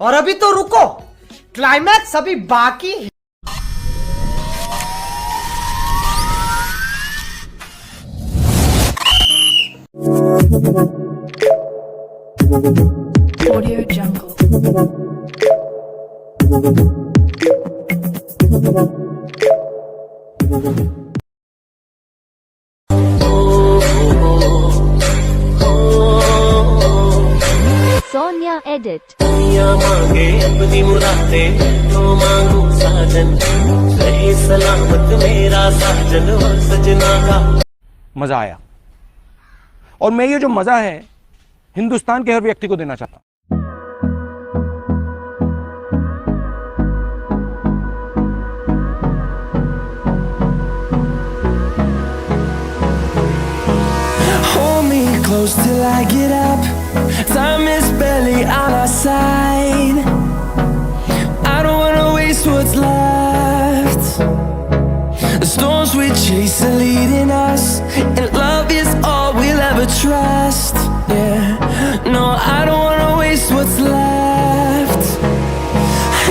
और अभी तो रुको, क्लाइमैक्स अभी बाकी है। Audio Jungle. Sonya edit. मांगे अपनी मुरादें तो मांगू साजन, सही सलामत मेरा साजन और सजना का। मजा आया, और मैं ये जो मजा है हिंदुस्तान के हर व्यक्ति को देना चाहता हूं। Hold me close till I get up. Time is barely on our side. I don't wanna waste what's left. The storms we chase are leading us, and love is all we'll ever trust. Yeah, no, I don't wanna waste what's left.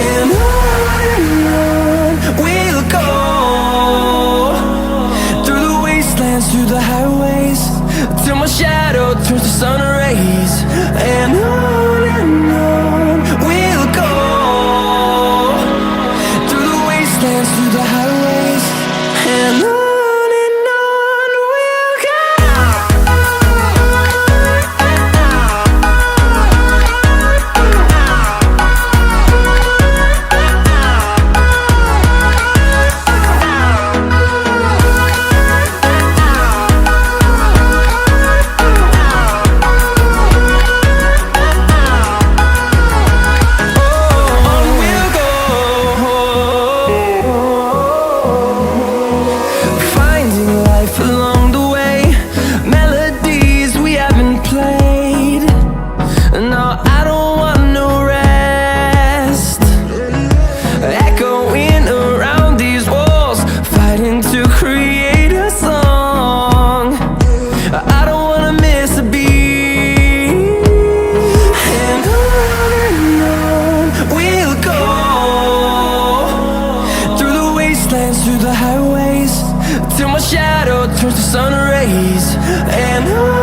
And on we'll go, through the wastelands, through the highways, till my shadow turns to sun rays. And on we'll go, through the wastelands, through the highways, and on we'll go. Through the highways, till my shadow turns to sun rays. And on